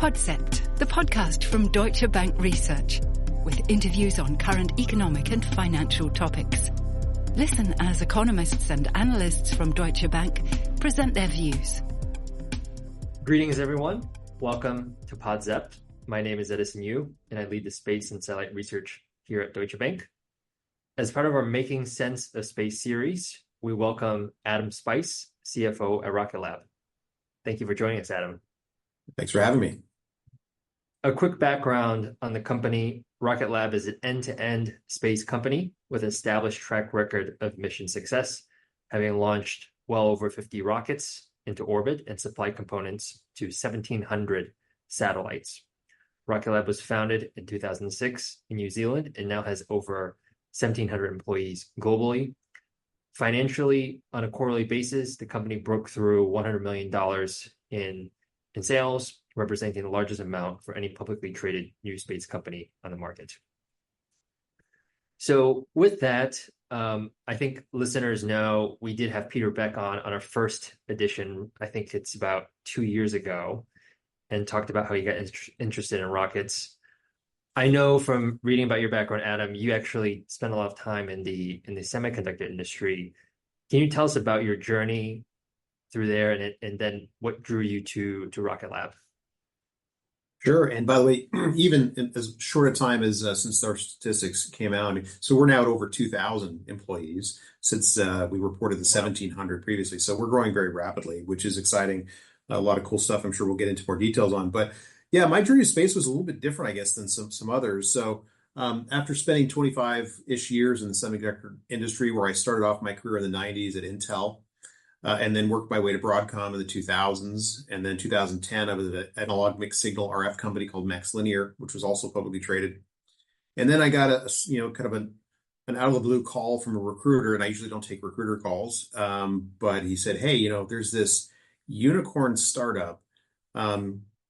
Podcept, the podcast from Deutsche Bank Research, with interviews on current economic and financial topics. Listen as economists and analysts from Deutsche Bank present their views. Greetings, everyone. Welcome to Podcept. My name is Edison Yu, and I lead the space and satellite research here at Deutsche Bank. As part of our Making Sense of Space series, we welcome Adam Spice, CFO at Rocket Lab. Thank you for joining us, Adam. Thanks for having me. A quick background on the company. Rocket Lab is an end-to-end space company with an established track record of mission success, having launched well over 50 rockets into orbit and supplied components to 1,700 satellites. Rocket Lab was founded in 2006 in New Zealand and now has over 1,700 employees globally. Financially, on a quarterly basis, the company broke through $100 million in sales, representing the largest amount for any publicly traded new space company on the market. So with that, I think listeners know we did have Peter Beck on our first edition. I think it's about 2 years ago, and talked about how you got interested in rockets. I know from reading about your background, Adam, you actually spent a lot of time in the semiconductor industry. Can you tell us about your journey through there, and then what drew you to Rocket Lab? Sure. And by the way, even in as short a time as since our statistics came out, so we're now at over 2,000 employees since we reported the 1,700 previously. So we're growing very rapidly, which is exciting. A lot of cool stuff I'm sure we'll get into more details on. But yeah, my journey to space was a little bit different, I guess, than some others. So after spending 25-ish years in the semiconductor industry, where I started off my career in the 90s at Intel, and then worked my way to Broadcom in the 2000s. And then 2010, I was at an analog mixed signal RF company called MaxLinear, which was also publicly traded. And then I got an out of the blue call from a recruiter, and I usually don't take recruiter calls. But he said, hey, there's this unicorn startup,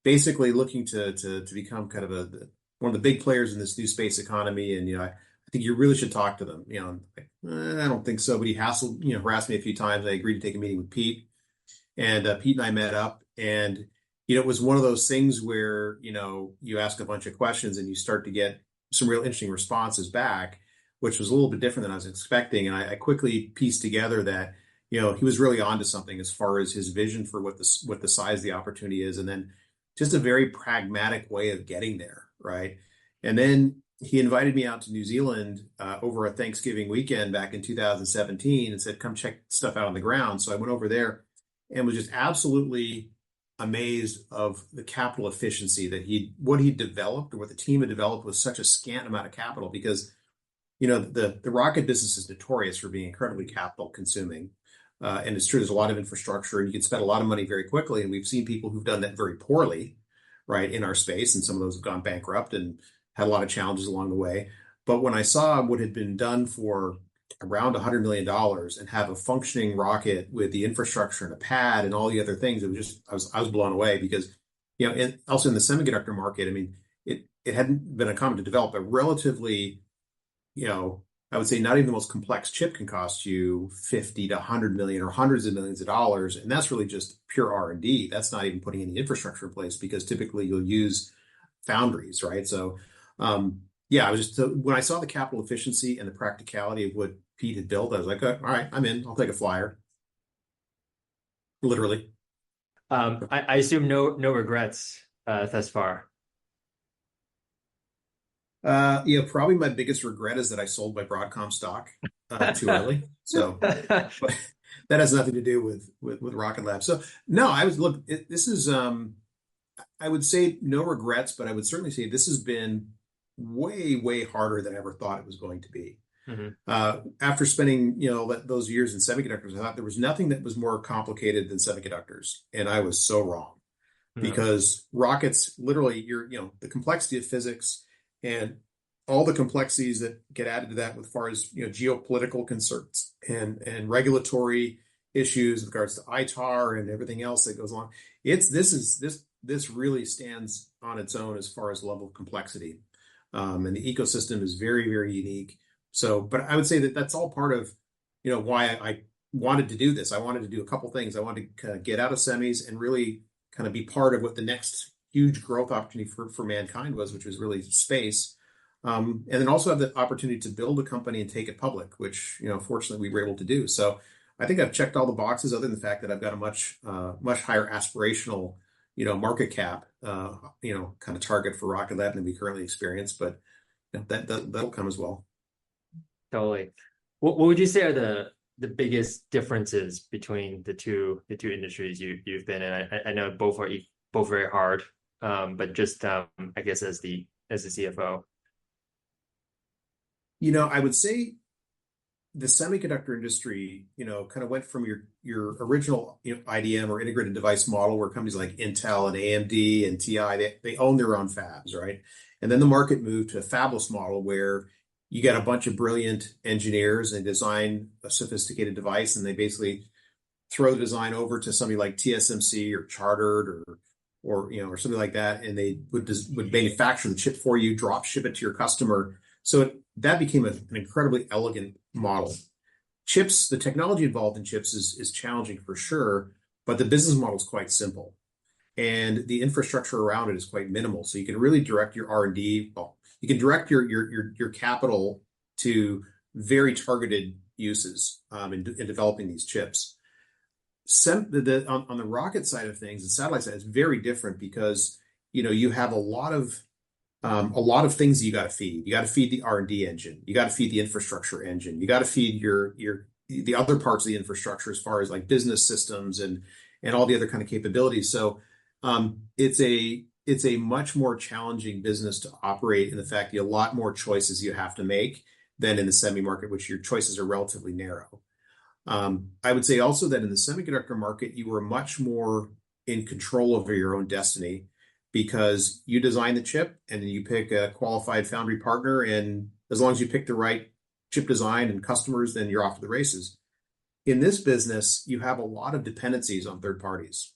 basically looking to become kind of one of the big players in this new space economy. And, I think you really should talk to them. I don't think so, but he harassed me a few times. I agreed to take a meeting with Pete, and Pete and I met up, and it was one of those things where you ask a bunch of questions and you start to get some real interesting responses back, which was a little bit different than I was expecting. And I quickly pieced together that he was really onto something as far as his vision for what the size of the opportunity is, and then just a very pragmatic way of getting there, right? And then he invited me out to New Zealand over a Thanksgiving weekend back in 2017 and said, come check stuff out on the ground. So I went over there and was just absolutely amazed of the capital efficiency that what he developed, or what the team had developed, was such a scant amount of capital, because the rocket business is notorious for being incredibly capital consuming. And it's true, there's a lot of infrastructure and you can spend a lot of money very quickly. And we've seen people who've done that very poorly, right, in our space. And some of those have gone bankrupt and had a lot of challenges along the way. But when I saw what had been done for around $100 million and have a functioning rocket with the infrastructure and a pad and all the other things, it was just, I was blown away, because, and also in the semiconductor market, it hadn't been uncommon to develop a relatively, I would say not even the most complex chip can cost you 50 to 100 million or hundreds of millions of dollars. And that's really just pure R&D. That's not even putting any infrastructure in place, because typically you'll use foundries, right? So, when I saw the capital efficiency and the practicality of what Pete had built, I was like, all right, I'm in. I'll take a flyer. Literally. I assume no regrets thus far. Probably my biggest regret is that I sold my Broadcom stock too early. So but that has nothing to do with Rocket Lab. So no, this is I would say no regrets, but I would certainly say this has been way, way harder than I ever thought it was going to be. Mm-hmm. After spending, those years in semiconductors, I thought there was nothing that was more complicated than semiconductors. And I was so wrong, because rockets, literally, the complexity of physics and all the complexities that get added to that, with far as, geopolitical concerns and regulatory issues with regards to ITAR and everything else that goes along. This really stands on its own as far as level of complexity. And the ecosystem is very, very unique. So, but I would say that that's all part of, why I wanted to do this. I wanted to do a couple things. I wanted to kind of get out of semis and really kind of be part of what the next, huge growth opportunity for mankind was, which was really space. And then also have the opportunity to build a company and take it public, which, fortunately we were able to do. So I think I've checked all the boxes, other than the fact that I've got a much higher aspirational, market cap, kind of target for Rocket Lab than we currently experience. But that'll come as well. Totally. What would you say are the biggest differences between the two industries you've been in? I know both are both very hard, but just I guess as the CFO. I would say the semiconductor industry, kind of went from your original IDM or integrated device model, where companies like Intel and AMD and TI, they own their own fabs, right? And then the market moved to a fabless model where you get a bunch of brilliant engineers and design a sophisticated device, and they basically throw the design over to somebody like TSMC or Chartered or something like that, and they would manufacture the chip for you, ship it to your customer. So that became an incredibly elegant model. Chips, the technology involved in chips is challenging for sure, but the business model is quite simple, and the infrastructure around it is quite minimal. So you can really direct your R&D. Well, you can direct your capital to very targeted uses in developing these chips. On the rocket side of things, the satellite side is very different because you have a lot of things you got to feed. You got to feed the R&D engine. You got to feed the infrastructure engine. You got to feed the other parts of the infrastructure as far as like business systems and all the other kind of capabilities. So it's a much more challenging business to operate in the fact that you have a lot more choices you have to make than in the semi market, which your choices are relatively narrow. I would say also that in the semiconductor market, you were much more in control over your own destiny, because you design the chip and then you pick a qualified foundry partner. And as long as you pick the right chip design and customers, then you're off to the races. In this business, you have a lot of dependencies on third parties.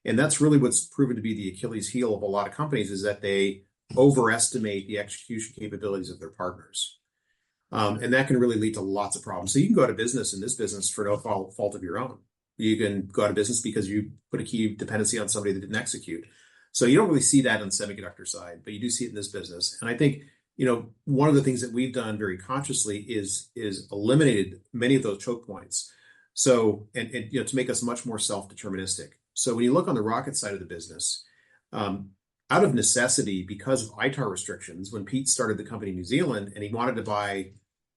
And that's really what's proven to be the Achilles heel of a lot of companies, is that they overestimate the execution capabilities of their partners. And that can really lead to lots of problems. So you can go out of business in this business for no fault of your own. You can go out of business because you put a key dependency on somebody that didn't execute. So you don't really see that on the semiconductor side, but you do see it in this business. And I think, one of the things that we've done very consciously is eliminated many of those choke points. So, and to make us much more self-deterministic. So when you look on the rocket side of the business, out of necessity, because of ITAR restrictions, when Pete started the company in New Zealand and he wanted to buy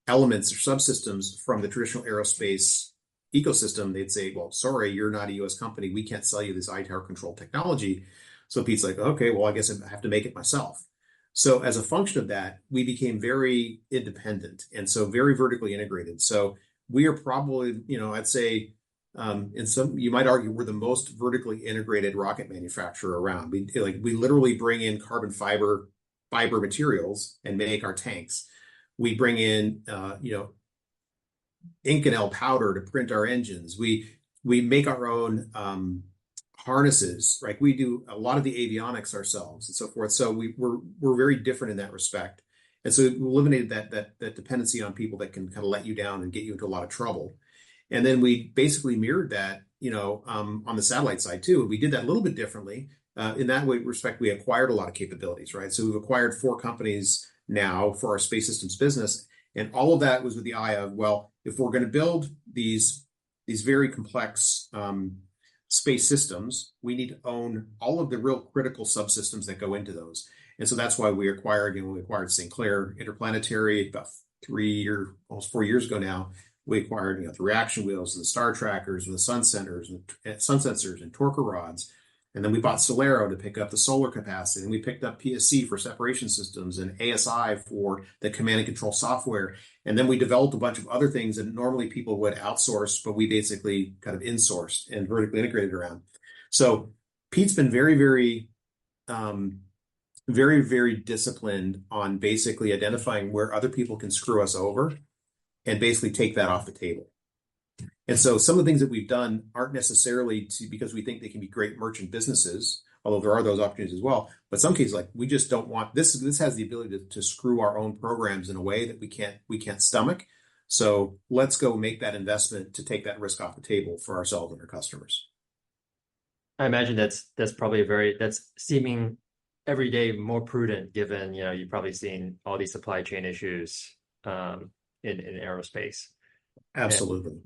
elements or subsystems from the traditional aerospace ecosystem, they'd say, well, sorry, you're not a US company. We can't sell you this ITAR controlled technology. So Pete's like, okay, well, I guess I have to make it myself. So as a function of that, we became very independent and so very vertically integrated. So we are probably, I'd say, you might argue we're the most vertically integrated rocket manufacturer around. We literally bring in carbon fiber materials and make our tanks. We bring in, Inconel powder to print our engines. We make our own harnesses, right? We do a lot of the avionics ourselves and so forth. So we're very different in that respect. And so we eliminated that dependency on people that can kind of let you down and get you into a lot of trouble. And then we basically mirrored that, on the satellite side too. We did that a little bit differently. In that respect, we acquired a lot of capabilities, right? So we've acquired 4 companies now for our space systems business. And all of that was with the eye of, well, if we're going to build these very complex space systems, we need to own all of the real critical subsystems that go into those. And so that's why we acquired Sinclair Interplanetary about 3 or almost 4 years ago now. We acquired, the reaction wheels and the star trackers and the sun sensors and torque rods. And then we bought Solero to pick up the solar capacity. And we picked up PSC for separation systems and ASI for the command and control software. And then we developed a bunch of other things that normally people would outsource, but we basically kind of insourced and vertically integrated around. So Pete's been very, very, very, very disciplined on basically identifying where other people can screw us over and basically take that off the table. And so some of the things that we've done aren't necessarily because we think they can be great merchant businesses, although there are those opportunities as well. But some cases, like, we just don't want this. This has the ability to screw our own programs in a way that we can't stomach. So let's go make that investment to take that risk off the table for ourselves and our customers. I imagine that's probably that's seeming every day more prudent given, you've probably seen all these supply chain issues in aerospace. And Absolutely.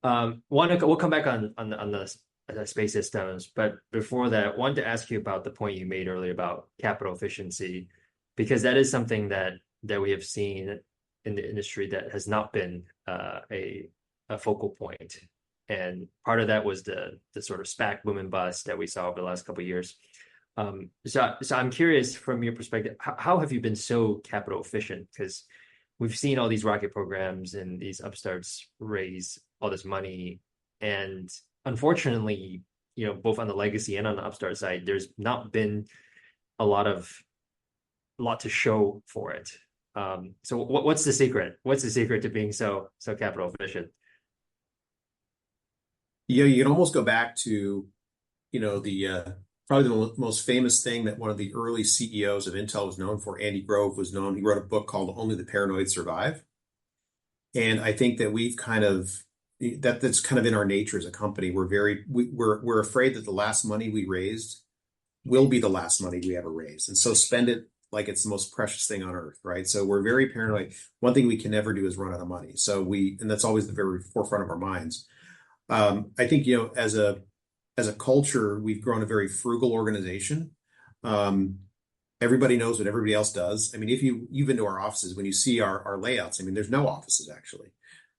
yeah. We'll come back on the space systems, but before that, I wanted to ask you about the point you made earlier about capital efficiency, because that is something that we have seen in the industry that has not been a focal point. And part of that was the sort of SPAC boom and bust that we saw over the last couple of years. So I'm curious from your perspective, how have you been so capital efficient? Because we've seen all these rocket programs and these upstarts raise all this money, and unfortunately, both on the legacy and on the upstart side, there's not been a lot to show for it. So what's the secret? What's the secret to being so capital efficient? Yeah, you can almost go back to, the probably the most famous thing that one of the early CEOs of Intel was known for, Andy Grove, was known. He wrote a book called Only the Paranoid Survive. And I think that that's kind of in our nature as a company. We're afraid that the last money we raised will be the last money we ever raise. And so spend it like it's the most precious thing on earth, right? So we're very paranoid. One thing we can never do is run out of money. And that's always the very forefront of our minds. I think, as a culture, we've grown a very frugal organization. Everybody knows what everybody else does. I mean, if you've been to our offices, when you see our layouts, I mean, there's no offices actually.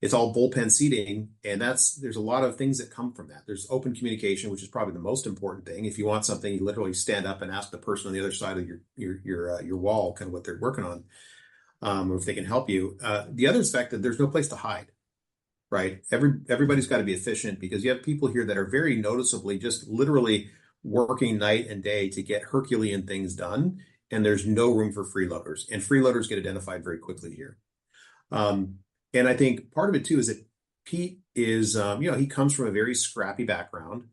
It's all bullpen seating, and there's a lot of things that come from that. There's open communication, which is probably the most important thing. If you want something, you literally stand up and ask the person on the other side of your wall kind of what they're working on, or if they can help you. The other is the fact that there's no place to hide. Right. Everybody's got to be efficient, because you have people here that are very noticeably just literally working night and day to get Herculean things done. And there's no room for freeloaders, and freeloaders get identified very quickly here. And I think part of it too is that Pete is, he comes from a very scrappy background.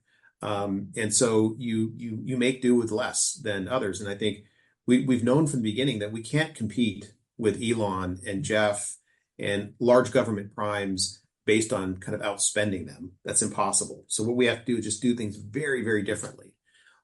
And so you make do with less than others. And I think we've known from the beginning that we can't compete with Elon and Jeff and large government primes based on kind of outspending them. That's impossible. So what we have to do is just do things very, very differently.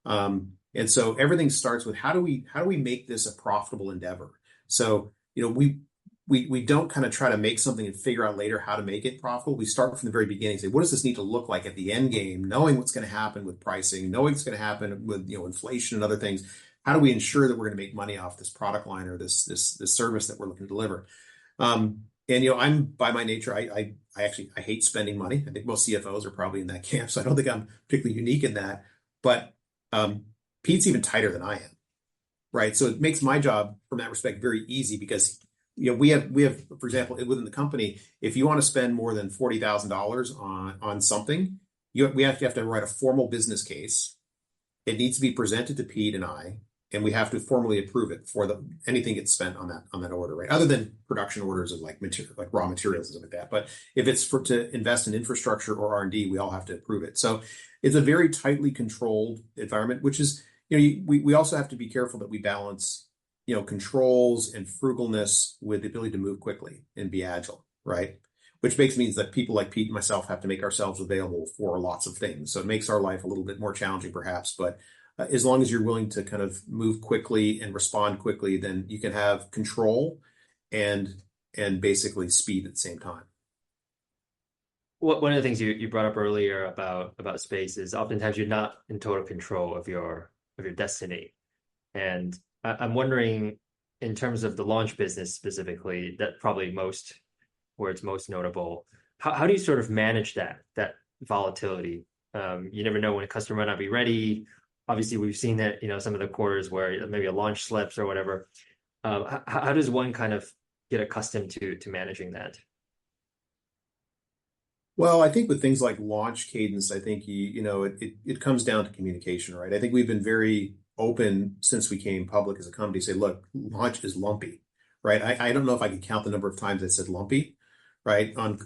And so everything starts with how do we make this a profitable endeavor? So, we don't kind of try to make something and figure out later how to make it profitable. We start from the very beginning, say, what does this need to look like at the end game, knowing what's going to happen with pricing, knowing what's going to happen with, inflation and other things. How do we ensure that we're going to make money off this product line or this service that we're looking to deliver? And I'm, by my nature, I hate spending money. I think most CFOs are probably in that camp, so I don't think I'm particularly unique in that. But Pete's even tighter than I am, right? So it makes my job, from that respect, very easy, because we have, for example, within the company, if you want to spend more than $40,000 on something, we have to write a formal business case. It needs to be presented to Pete and I, and we have to formally approve it before anything gets spent on that order, right? Other than production orders of like raw materials and stuff like that. But if it's to invest in infrastructure or R&D, we all have to approve it. So it's a very tightly controlled environment, which is, we also have to be careful that we balance, controls and frugalness with the ability to move quickly and be agile, right? Which means that people like Pete and myself have to make ourselves available for lots of things. So it makes our life a little bit more challenging, perhaps, but as long as you're willing to kind of move quickly and respond quickly, then you can have control and basically speed at the same time. One of the things you brought up earlier about space is oftentimes you're not in total control of your destiny. And I'm wondering, in terms of the launch business specifically, that probably where it's most notable, how do you sort of manage that volatility? You never know when a customer might not be ready. Obviously, we've seen that, some of the quarters where maybe a launch slips or whatever. How does one kind of get accustomed to managing that? Well, I think with things like launch cadence, I think it comes down to communication, right? I think we've been very open since we came public as a company, say, look, launch is lumpy, right? I don't know if I can count the number of times I said lumpy, right, on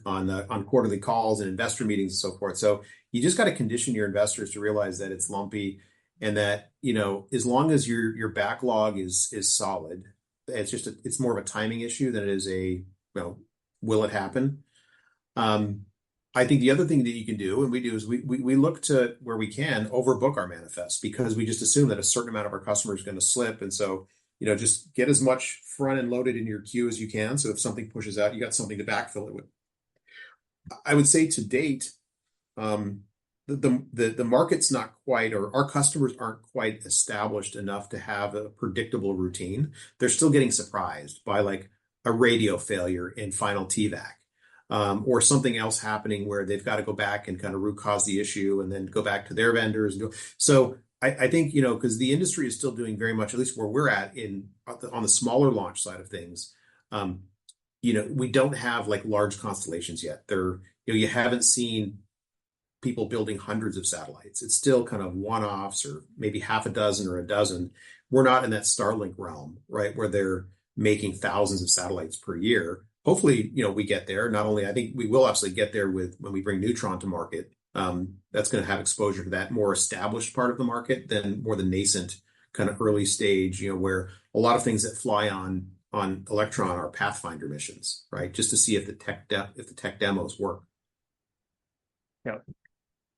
quarterly calls and investor meetings and so forth. So you just got to condition your investors to realize that it's lumpy, and that as long as your backlog is solid, it's more of a timing issue than it is will it happen? I think the other thing that you can do, and we do, is we look to where we can overbook our manifest because we just assume that a certain amount of our customers is going to slip. And so, just get as much front end loaded in your queue as you can. So if something pushes out, you got something to backfill it with. I would say to date, the market's not quite, or our customers aren't quite established enough to have a predictable routine. They're still getting surprised by like a radio failure in final TVAC. Or something else happening where they've got to go back and kind of root cause the issue and then go back to their vendors. So I think, because the industry is still doing very much, at least where we're at on the smaller launch side of things, we don't have like large constellations yet. You haven't seen people building hundreds of satellites. It's still kind of one-offs or maybe half a dozen or a dozen. We're not in that Starlink realm, right? Where they're making thousands of satellites per year. Hopefully, we get there. Not only, I think we will absolutely get there when we bring Neutron to market. That's going to have exposure to that more established part of the market than more the nascent kind of early stage, where a lot of things that fly on Electron are Pathfinder missions, right? Just to see if the tech demos work. Yeah.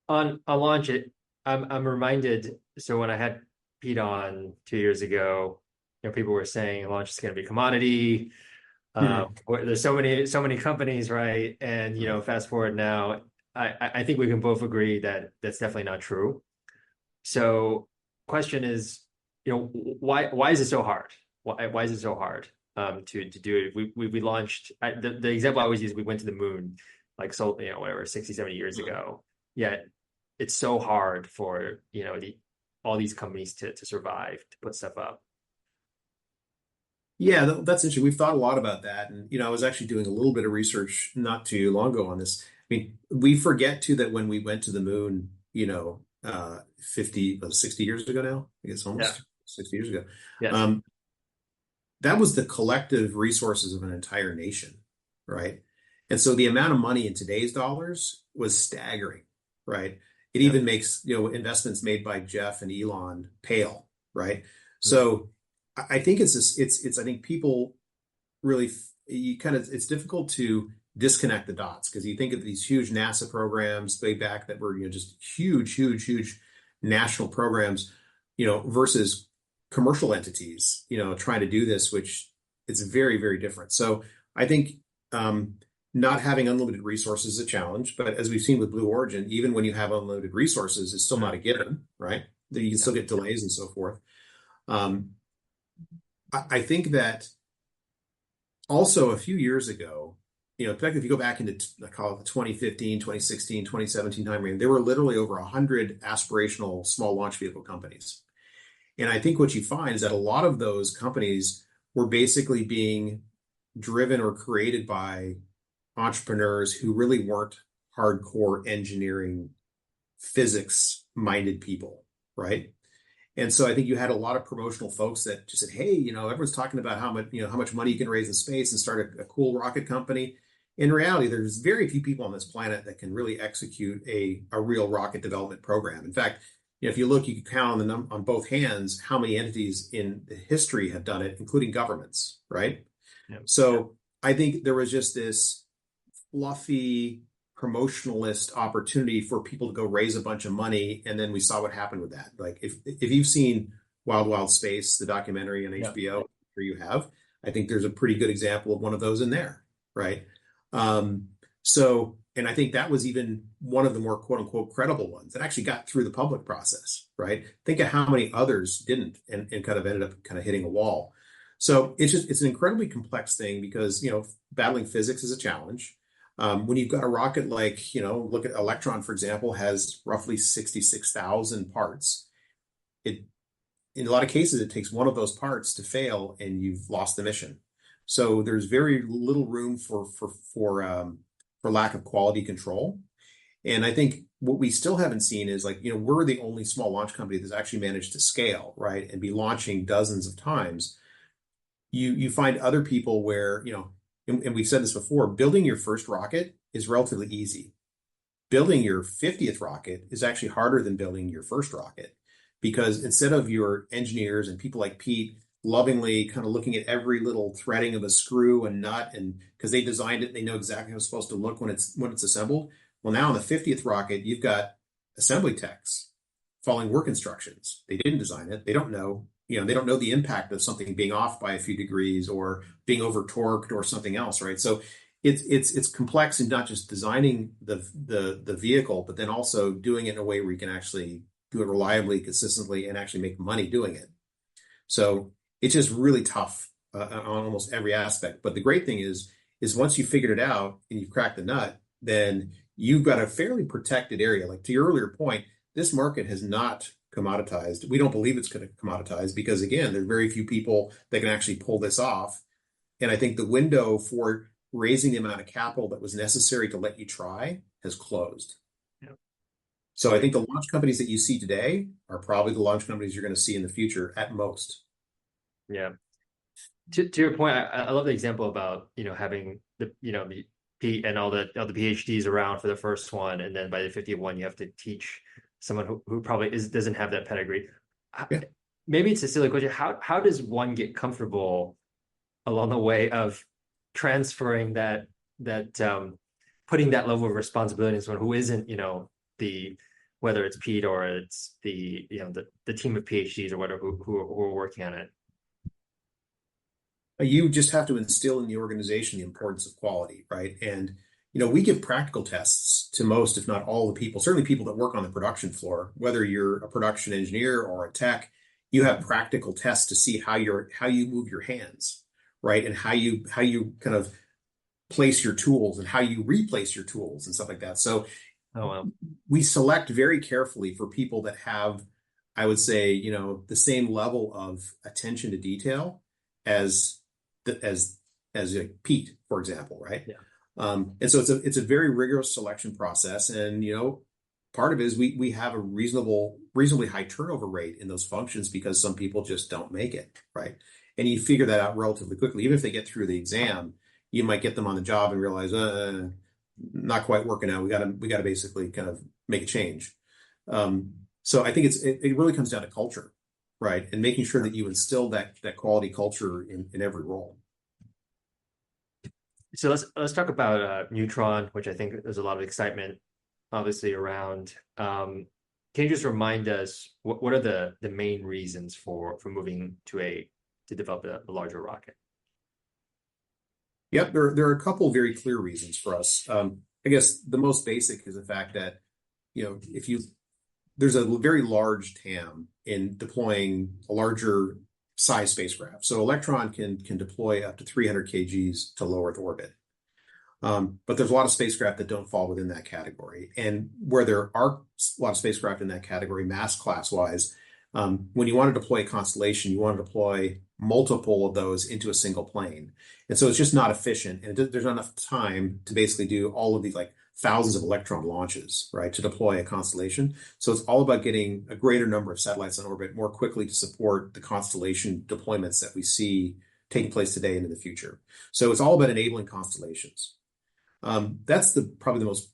On launch it, I'm reminded. So when I had Pete on 2 years ago, people were saying launch is going to be a commodity. There's so many companies, right? And fast forward now, I think we can both agree that that's definitely not true. So, question is, why is it so hard? Why is it so hard to do it? We launched the example I always use. We went to the moon, like, so whatever 60, 70 years ago. Yet it's so hard for all these companies to survive, to put stuff up. Yeah, that's interesting. We've thought a lot about that. And, I was actually doing a little bit of research not too long ago on this. I mean, we forget too that when we went to the moon, 60 years ago now, I guess almost 60 years ago. Yes. That was the collective resources of an entire nation, right? And so the amount of money in today's dollars was staggering, right? It even makes, investments made by Jeff and Elon pale, right? So I think I think people really, it's difficult to disconnect the dots because you think of these huge NASA programs way back that were, just huge national programs, versus commercial entities, trying to do this, which it's very, very different. So I think, not having unlimited resources is a challenge, but as we've seen with Blue Origin, even when you have unlimited resources, it's still not a given, right? You can still get delays and so forth. I think that also a few years ago, in fact, if you go back into, I call it the 2015, 2016, 2017 timeframe, there were literally over 100 aspirational small launch vehicle companies. And I think what you find is that a lot of those companies were basically being driven or created by entrepreneurs who really weren't hardcore engineering, physics-minded people, right? And so I think you had a lot of promotional folks that just said, hey, everyone's talking about how much money you can raise in space and start a cool rocket company. In reality, there's very few people on this planet that can really execute a real rocket development program. In fact, if you look, you can count on both hands how many entities in the history have done it, including governments, right? Yep. So I think there was just this fluffy promotionalist opportunity for people to go raise a bunch of money, and then we saw what happened with that. Like if you've seen Wild Wild Space, the documentary on HBO, or you have, I think there's a pretty good example of one of those in there, right? And I think that was even one of the more quote unquote credible ones that actually got through the public process, right? Think of how many others didn't and kind of ended up kind of hitting a wall. So it's an incredibly complex thing because, battling physics is a challenge. When you've got a rocket like, look at Electron, for example, has roughly 66,000 parts. In a lot of cases, it takes one of those parts to fail and you've lost the mission. So there's very little room for lack of quality control. And I think what we still haven't seen is we're the only small launch company that's actually managed to scale, right? And be launching dozens of times. You find other people where, and we've said this before, building your first rocket is relatively easy. Building your 50th rocket is actually harder than building your first rocket because instead of your engineers and people like Pete lovingly kind of looking at every little threading of a screw and nut, and because they designed it, they know exactly how it's supposed to look when it's assembled. Well, now on the 50th rocket, you've got assembly techs following work instructions. They didn't design it. They don't know, they don't know the impact of something being off by a few degrees or being over torqued or something else, right? So it's complex in not just designing the vehicle, but then also doing it in a way where you can actually do it reliably, consistently, and actually make money doing it. So it's just really tough on almost every aspect. But the great thing is once you figured it out and you've cracked the nut, then you've got a fairly protected area. Like to your earlier point, this market has not commoditized. We don't believe it's going to commoditize because, again, there are very few people that can actually pull this off. And I think the window for raising the amount of capital that was necessary to let you try has closed. Yeah. So I think the launch companies that you see today are probably the launch companies you're going to see in the future at most. Yeah. To your point, I love the example about, having the Pete and all the PhDs around for the first one, and then by the 51 you have to teach someone who probably doesn't have that pedigree. Yeah. Maybe it's a silly question. How does one get comfortable along the way of transferring that putting that level of responsibility on someone who isn't, whether it's Pete or it's the team of PhDs or whatever who are working on it? You just have to instill in the organization the importance of quality, right? And, we give practical tests to most, if not all the people, certainly people that work on the production floor, whether you're a production engineer or a tech, you have practical tests to see how you move your hands, right? And how you kind of place your tools and how you replace your tools and stuff like that. So we select very carefully for people that have, I would say, the same level of attention to detail as Pete, for example, right? Yeah. And so it's a very rigorous selection process, and part of it is we have a reasonably high turnover rate in those functions because some people just don't make it, right? And you figure that out relatively quickly. Even if they get through the exam, you might get them on the job and realize, not quite working out. We got to basically kind of make a change. So I think it really comes down to culture, right? And making sure that you instill that quality culture in every role. So let's talk about Neutron, which I think there's a lot of excitement, obviously, around. Can you just remind us what are the main reasons for moving to develop a larger rocket? Yep, there are a couple very clear reasons for us. I guess the most basic is the fact that there's a very large TAM in deploying a larger size spacecraft. So Electron can deploy up to 300 kgs to low Earth orbit. But there's a lot of spacecraft that don't fall within that category. And where there are a lot of spacecraft in that category, mass class wise, when you want to deploy a constellation, you want to deploy multiple of those into a single plane. And so it's just not efficient. And there's not enough time to basically do all of these like thousands of Electron launches, right, to deploy a constellation. So it's all about getting a greater number of satellites on orbit more quickly to support the constellation deployments that we see taking place today and in the future. So it's all about enabling constellations. That's probably the most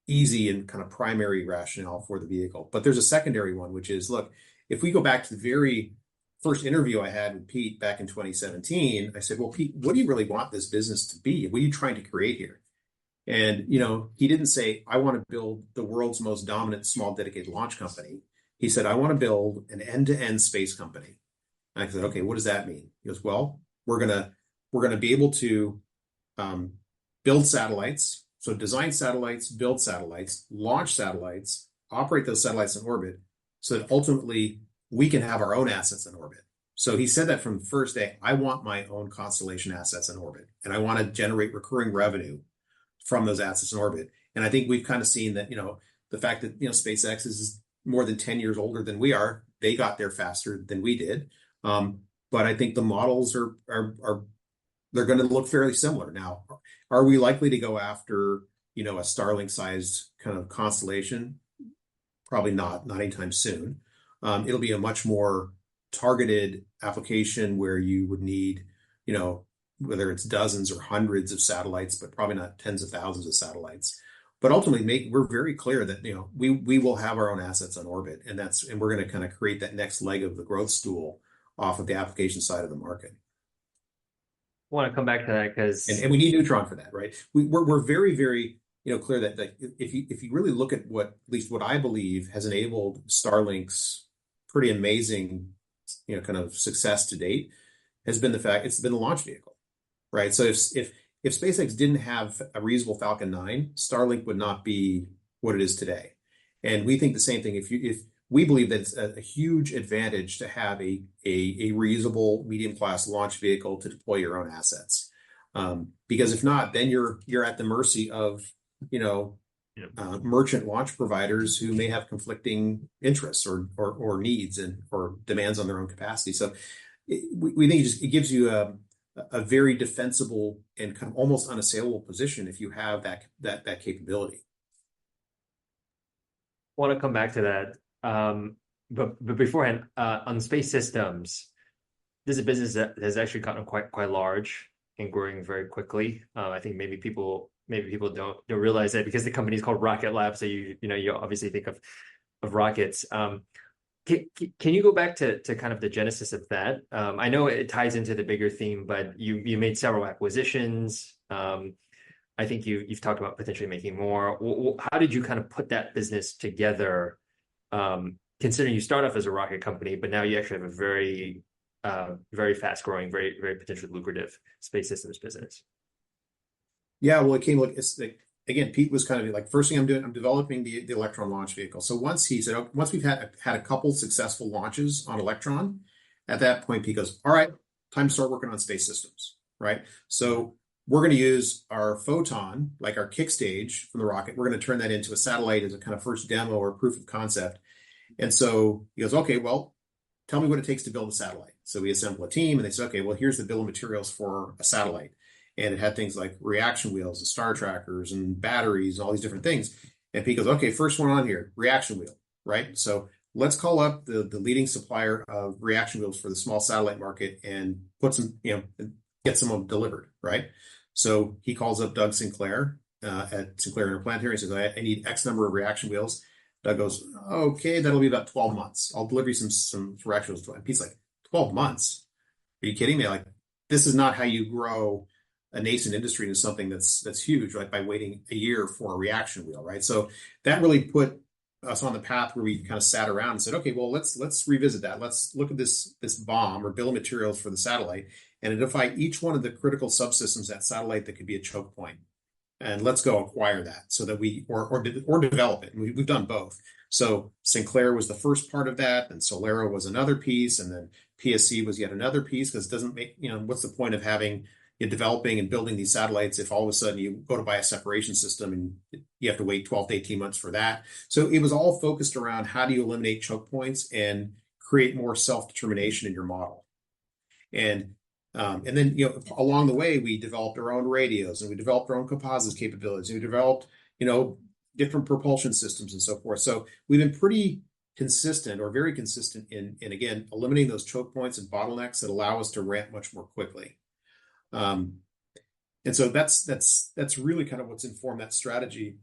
easy and kind of primary rationale for the vehicle. But there's a secondary one, which is, look, if we go back to the very first interview I had with Pete back in 2017, I said, well, Pete, what do you really want this business to be? What are you trying to create here? And, he didn't say, I want to build the world's most dominant small dedicated launch company. He said, I want to build an end-to-end space company. And I said, okay, what does that mean? He goes, well, we're going to be able to build satellites. So design satellites, build satellites, launch satellites, operate those satellites in orbit so that ultimately we can have our own assets in orbit. So he said that from the first day, I want my own constellation assets in orbit, and I want to generate recurring revenue from those assets in orbit. And I think we've kind of seen that, the fact that, SpaceX is more than 10 years older than we are, they got there faster than we did. But I think the models are they're going to look fairly similar. Now, are we likely to go after, a Starlink sized kind of constellation? Probably not anytime soon. It'll be a much more targeted application where you would need, whether it's dozens or hundreds of satellites, but probably not tens of thousands of satellites. But ultimately, we're very clear that we will have our own assets on orbit, and we're going to kind of create that next leg of the growth stool off of the application side of the market. I want to come back to that because and we need Neutron for that, right? We're very, very clear that if you really look at at least what I believe has enabled Starlink's pretty amazing, kind of success to date, has been the fact it's been the launch vehicle, right? So if SpaceX didn't have a reusable Falcon 9, Starlink would not be what it is today. And we think the same thing. If we believe that it's a huge advantage to have a reusable medium class launch vehicle to deploy your own assets, because if not, then you're at the mercy of merchant launch providers who may have conflicting interests or needs or demands on their own capacity. So we think it gives you a very defensible and kind of almost unassailable position if you have that capability. I want to come back to that. But beforehand, on space systems, this is a business that has actually gotten quite large and growing very quickly. I think maybe people don't realize that because the company is called Rocket Lab, so you obviously think of rockets. Can you go back to kind of the genesis of that? I know it ties into the bigger theme, but you made several acquisitions. I think you've talked about potentially making more. How did you kind of put that business together? Considering you start off as a rocket company, but now you actually have a very, very fast growing, very, very potentially lucrative space systems business. Yeah, well, again, Pete was kind of like, first thing I'm developing the Electron launch vehicle. So once we've had a couple successful launches on Electron, at that point, Pete goes, all right, time to start working on space systems, right? So we're going to use our Photon, like our kick stage from the rocket. We're going to turn that into a satellite as a kind of first demo or proof of concept. And so he goes, okay, well, tell me what it takes to build a satellite. So we assemble a team and they say, okay, well, here's the bill of materials for a satellite. And it had things like reaction wheels and star trackers and batteries and all these different things. And Pete goes, okay, first one on here, reaction wheel, right? So let's call up the leading supplier of reaction wheels for the small satellite market and put some, get some of them delivered, right? So he calls up Doug Sinclair at Sinclair Interplanetary and says, I need X number of reaction wheels. Doug goes, okay, that'll be about 12 months. I'll deliver you some reaction wheels. And Pete's like, 12 months? Are you kidding me? Like, this is not how you grow a nascent industry into something that's huge, right? By waiting a year for a reaction wheel, right? So that really put us on the path where we kind of sat around and said, okay, well, let's revisit that. Let's look at this BOM or bill of materials for the satellite and identify each one of the critical subsystems that satellite that could be a choke point. And let's go acquire that so that we or develop it. And we've done both. So Sinclair was the first part of that, and Solera was another piece, and then PSC was yet another piece, because it doesn't make, what's the point of having developing and building these satellites if all of a sudden you go to buy a separation system and you have to wait 12 to 18 months for that. So it was all focused around how do you eliminate choke points and create more self-determination in your model. And then, along the way, we developed our own radios and we developed our own composites capabilities. And we developed, different propulsion systems and so forth. So we've been pretty consistent or very consistent in again, eliminating those choke points and bottlenecks that allow us to ramp much more quickly. And so that's really kind of what's informed that strategy.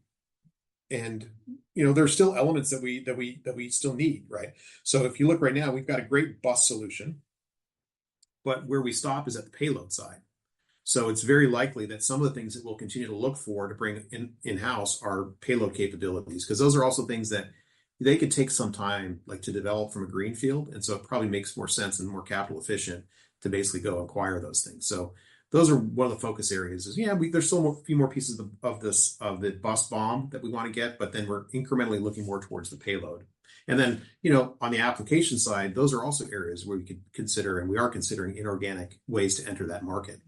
And, there's still elements that we still need, right? So if you look right now, we've got a great bus solution, but where we stop is at the payload side. So it's very likely that some of the things that we'll continue to look for to bring in-house are payload capabilities, because those are also things that they could take some time, like, to develop from a greenfield. And so it probably makes more sense and more capital efficient to basically go acquire those things. So those are one of the focus areas. There's still a few more pieces of the bus BOM that we want to get, but then we're incrementally looking more towards the payload. And then, on the application side, those are also areas where we could consider, and we are considering, inorganic ways to enter that market.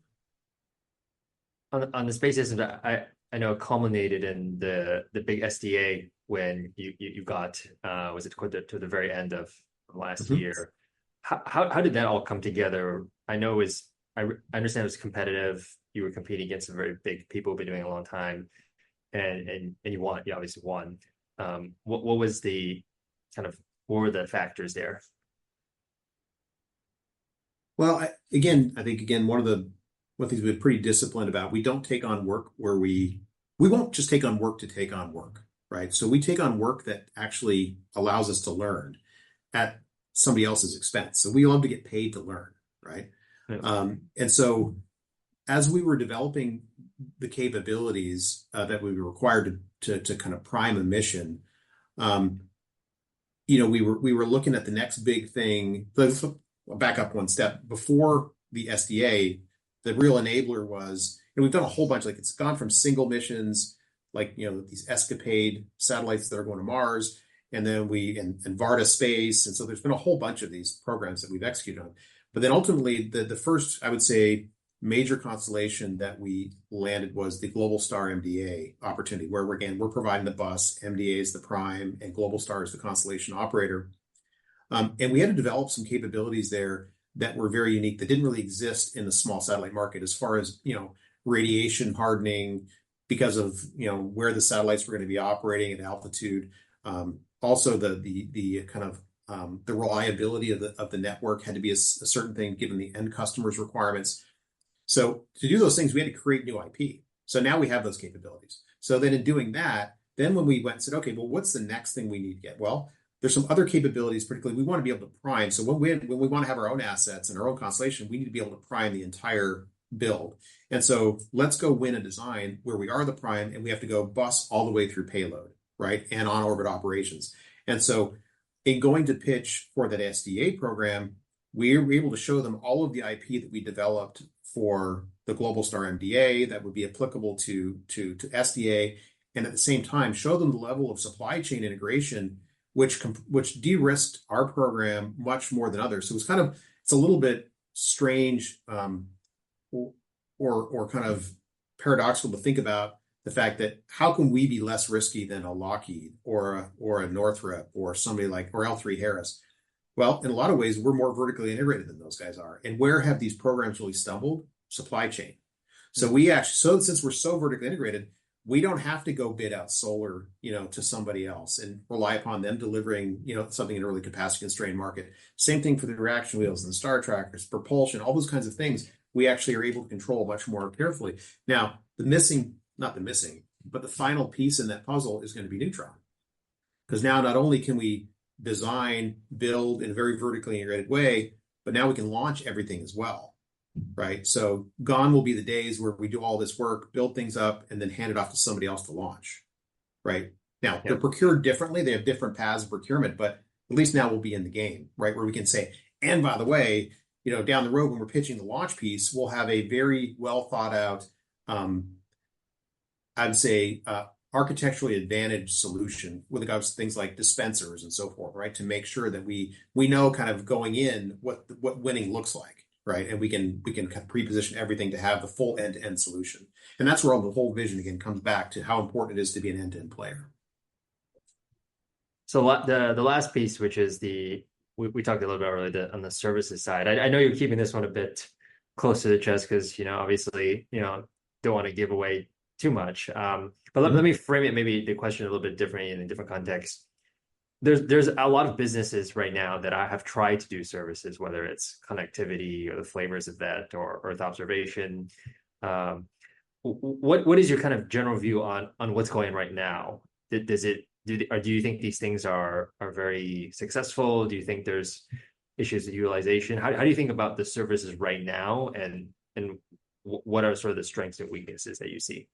On the space system, I know it culminated in the big SDA when you got was it to the very end of last year. How did that all come together? I know I understand it was competitive. You were competing against some very big people who've been doing it a long time, and you won. You obviously won. What was the what were the factors there? Well, I think one of the things we've been pretty disciplined about, we don't take on work where we won't just take on work to take on work, right? So we take on work that actually allows us to learn at somebody else's expense. So we love to get paid to learn, right? Yeah. And so as we were developing the capabilities that we were required to kind of prime a mission, we were looking at the next big thing. Let's back up one step. Before the SDA, the real enabler was, and we've done a whole bunch, like it's gone from single missions, like, these Escapade satellites that are going to Mars, and then and Varda Space. And so there's been a whole bunch of these programs that we've executed on. But then ultimately, the first, I would say, major constellation that we landed was the Globalstar MDA opportunity, where we're providing the bus, MDA is the prime, and Globalstar is the constellation operator. And we had to develop some capabilities there that were very unique, that didn't really exist in the small satellite market, as far as, radiation hardening because of, where the satellites were going to be operating at altitude. Also the kind of the reliability of the network had to be a certain thing given the end customer's requirements. So to do those things, we had to create new IP. So now we have those capabilities. So then in doing that, then when we went and said, okay, well, what's the next thing we need to get? Well, there's some other capabilities, particularly we want to be able to prime. So when we want to have our own assets and our own constellation, we need to be able to prime the entire build. And so let's go win a design where we are the prime and we have to go bus all the way through payload, right? And on-orbit operations. And so in going to pitch for that SDA program, we were able to show them all of the IP that we developed for the Globalstar MDA that would be applicable to SDA, and at the same time show them the level of supply chain integration which de-risked our program much more than others. So it's a little bit strange or kind of paradoxical to think about the fact that how can we be less risky than a Lockheed or a Northrop or somebody like L3 Harris? Well, in a lot of ways, we're more vertically integrated than those guys are. And where have these programs really stumbled? Supply chain. So since we're so vertically integrated, we don't have to go bid out solar, to somebody else and rely upon them delivering, something in an early capacity constrained market. Same thing for the reaction wheels and the star trackers, propulsion, all those kinds of things. We actually are able to control much more carefully. Now, not the missing, but the final piece in that puzzle is going to be Neutron. Because now not only can we design, build in a very vertically integrated way, but now we can launch everything as well, right? So gone will be the days where we do all this work, build things up, and then hand it off to somebody else to launch, right? Now, they're procured differently. They have different paths of procurement, but at least now we'll be in the game, right? Where we can say, and by the way, down the road when we're pitching the launch piece, we'll have a very well thought out, I'd say, architecturally advantaged solution with regards to things like dispensers and so forth, right? To make sure that we know kind of going in what winning looks like, right? And we can kind of pre-position everything to have the full end-to-end solution. And that's where the whole vision again comes back to how important it is to be an end-to-end player. So the last piece, which is we talked a little bit earlier on the services side. I know you're keeping this one a bit close to the chest because obviously don't want to give away too much. But let me frame it, maybe the question a little bit differently in a different context. There's a lot of businesses right now that I have tried to do services, whether it's connectivity or the flavors of that or Earth observation. What is your kind of general view on what's going right now? Do you think these things are very successful? Do you think there's issues of utilization? How do you think about the services right now, and what are sort of the strengths and weaknesses that you see?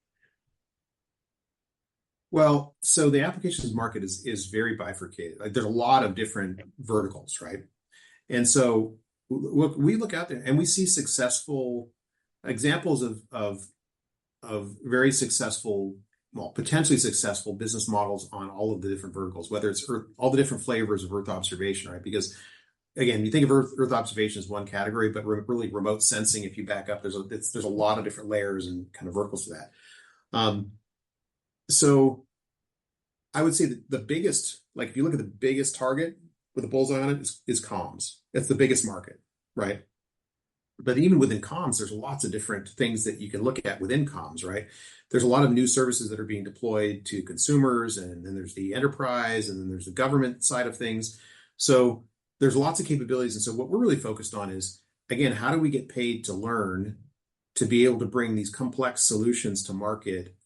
Well, so the applications market is very bifurcated. Like there's a lot of different verticals, right? And so we look out there and we see successful examples of very successful, well, potentially successful business models on all of the different verticals, whether it's all the different flavors of Earth observation, right? Because again, you think of Earth observation as one category, but really remote sensing, if you back up, there's a lot of different layers and kind of verticals to that. So I would say that the biggest, like if you look at the biggest target with a bullseye on it is comms. That's the biggest market, right? But even within comms, there's lots of different things that you can look at within comms, right? There's a lot of new services that are being deployed to consumers, and then there's the enterprise, and then there's the government side of things. So there's lots of capabilities. And so what we're really focused on is, again, how do we get paid to learn to be able to bring these complex solutions to market,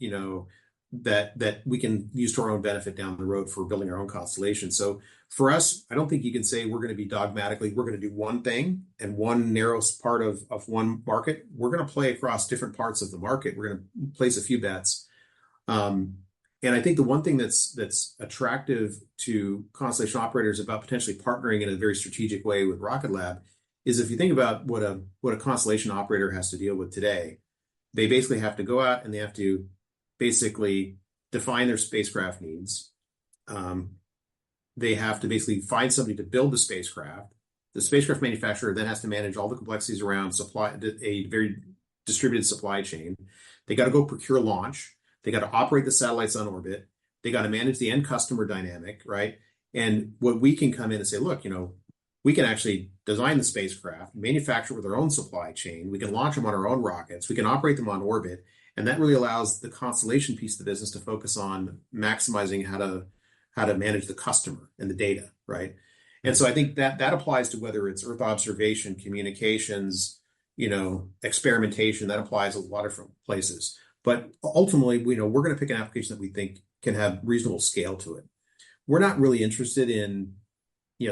that we can use to our own benefit down the road for building our own constellation. So for us, I don't think you can say we're going to be dogmatically, we're going to do one thing and one narrow part of one market. We're going to play across different parts of the market. We're going to place a few bets. And I think the one thing that's attractive to constellation operators about potentially partnering in a very strategic way with Rocket Lab is if you think about what a constellation operator has to deal with today, they basically have to go out and they have to basically define their spacecraft needs. They have to basically find somebody to build the spacecraft. The spacecraft manufacturer then has to manage all the complexities around a very distributed supply chain. They got to go procure launch. They got to operate the satellites on orbit. They got to manage the end customer dynamic, right? And what we can come in and say, look, we can actually design the spacecraft, manufacture it with our own supply chain. We can launch them on our own rockets. We can operate them on orbit. And that really allows the constellation piece of the business to focus on maximizing how to manage the customer and the data, right? And so I think that applies to whether it's Earth observation, communications, experimentation. That applies a lot of different places. But ultimately, we're going to pick an application that we think can have reasonable scale to it. We're not really interested in,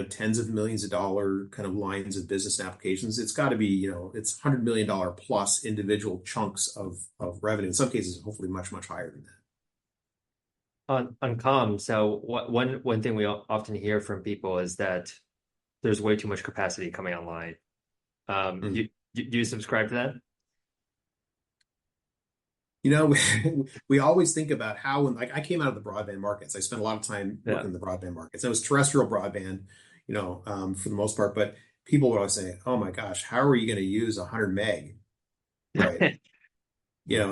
tens of millions of dollar kind of lines of business and applications. It's got to be, it's $100 million plus individual chunks of revenue. In some cases, hopefully much, much higher than that. On comms, so one thing we often hear from people is that there's way too much capacity coming online. Do you subscribe to that? We always think about how, when I came out of the broadband markets, I spent a lot of time working in the broadband markets. It was terrestrial broadband, for the most part. But people would always say, "Oh my gosh, how are you going to use 100 meg?" Right?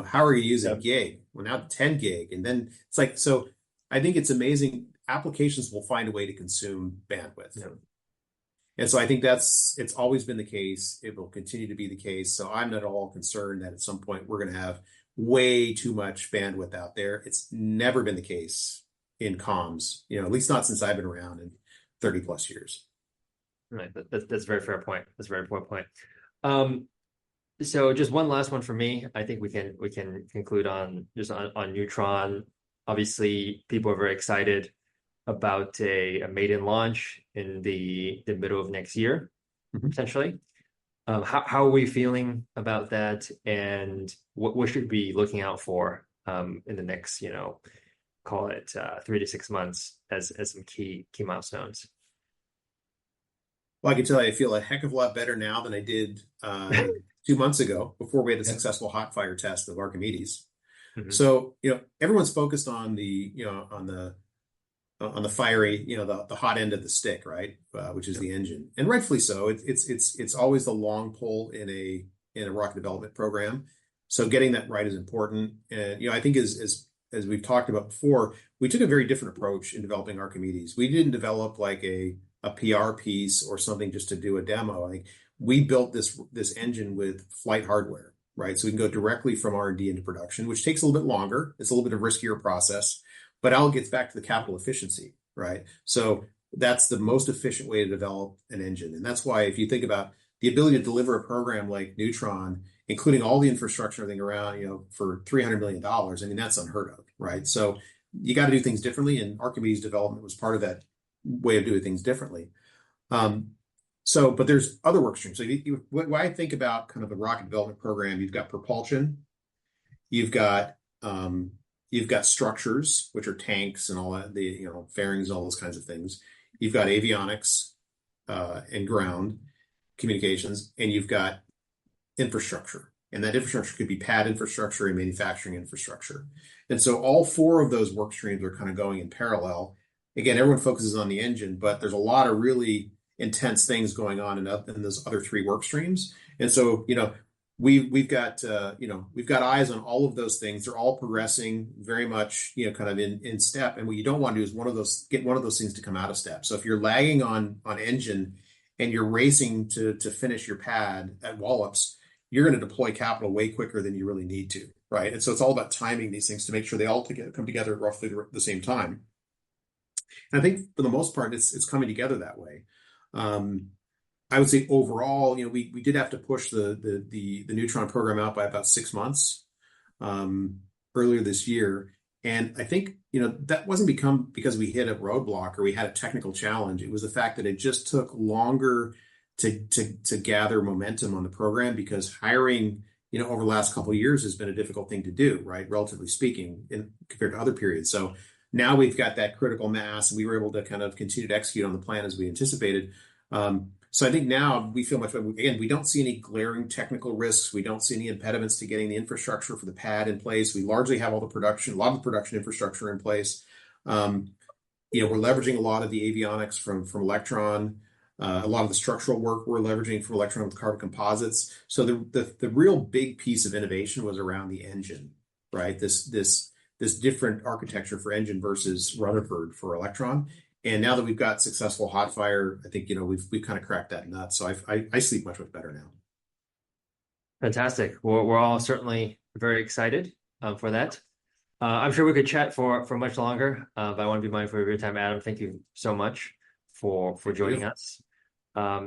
How are you using a gig? Well, now 10 gig, and then it's like so. I think it's amazing. Applications will find a way to consume bandwidth. Yeah. And so I think it's always been the case. It will continue to be the case. So I'm not at all concerned that at some point we're going to have way too much bandwidth out there. It's never been the case in comms, at least not since I've been around in 30 plus years. Right. That's a very fair point. That's a very fair point. So just one last one for me. I think we can conclude on Neutron. Obviously, people are very excited about a maiden launch in the middle of next year, potentially. How are we feeling about that, and what should we be looking out for in the next, call it 3 to 6 months as some key milestones? Well, I can tell you, I feel a heck of a lot better now than I did 2 months ago before we had a successful hot fire test of Archimedes. So, everyone's focused on on the fiery, the hot end of the stick, right? Which is the engine, and rightfully so. It's always the long pull in a rocket development program. So getting that right is important. And I think as we've talked about before, we took a very different approach in developing Archimedes. We didn't develop like a PR piece or something just to do a demo. Like we built this engine with flight hardware, right? So we can go directly from R&D into production, which takes a little bit longer. It's a little bit of a riskier process. But it all gets back to the capital efficiency, right? So that's the most efficient way to develop an engine. And that's why if you think about the ability to deliver a program like Neutron, including all the infrastructure and everything around, for $300 million, I mean, that's unheard of, right? So you got to do things differently. And Archimedes development was part of that way of doing things differently. But there's other work streams. So when I think about kind of the rocket development program, you've got propulsion, you've got structures, which are tanks and all that, the fairings, all those kinds of things. You've got avionics and ground communications, and you've got infrastructure. And that infrastructure could be pad infrastructure and manufacturing infrastructure. And so all four of those work streams are kind of going in parallel. Again, everyone focuses on the engine, but there's a lot of really intense things going on in those other three work streams. And so, we've got eyes on all of those things. They're all progressing very much, kind of in step. And what you don't want to do is get one of those things to come out of step. So if you're lagging on engine and you're racing to finish your pad at Wallops, you're going to deploy capital way quicker than you really need to, right? And so it's all about timing these things to make sure they all come together at roughly the same time. And I think for the most part, it's coming together that way. I would say overall, we did have to push the Neutron program out by about 6 months earlier this year. And I think, that wasn't because we hit a roadblock or we had a technical challenge. It was the fact that it just took longer to gather momentum on the program, because hiring, over the last couple of years has been a difficult thing to do, right? Relatively speaking, compared to other periods. So now we've got that critical mass, and we were able to kind of continue to execute on the plan as we anticipated. So I think now we feel much better. Again, we don't see any glaring technical risks. We don't see any impediments to getting the infrastructure for the pad in place. We largely have a lot of the production infrastructure in place. We're leveraging a lot of the avionics from Electron. A lot of the structural work we're leveraging from Electron with carbon composites. So the real big piece of innovation was around the engine, right? This different architecture for engine versus Rutherford for Electron. And now that we've got successful hot fire, I think, we've kind of cracked that nut. So I sleep much better now. Fantastic. We're all certainly very excited for that. I'm sure we could chat for much longer, but I want to be mindful of your time, Adam. Thank you so much for joining us.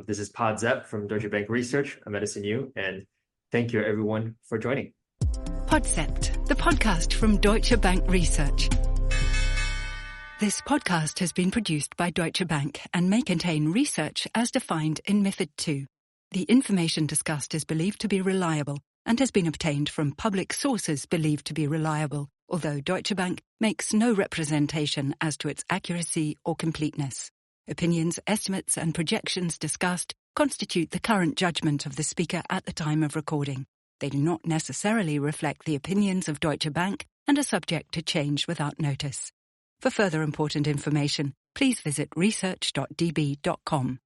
This is Pod Zep from Deutsche Bank Research. I'm Edison Yu, and thank you everyone for joining. Podcept, the podcast from Deutsche Bank Research. This podcast has been produced by Deutsche Bank and may contain research as defined in MiFID II. The information discussed is believed to be reliable and has been obtained from public sources believed to be reliable, although Deutsche Bank makes no representation as to its accuracy or completeness. Opinions, estimates, and projections discussed constitute the current judgment of the speaker at the time of recording. They do not necessarily reflect the opinions of Deutsche Bank and are subject to change without notice. For further important information, please visit research.db.com.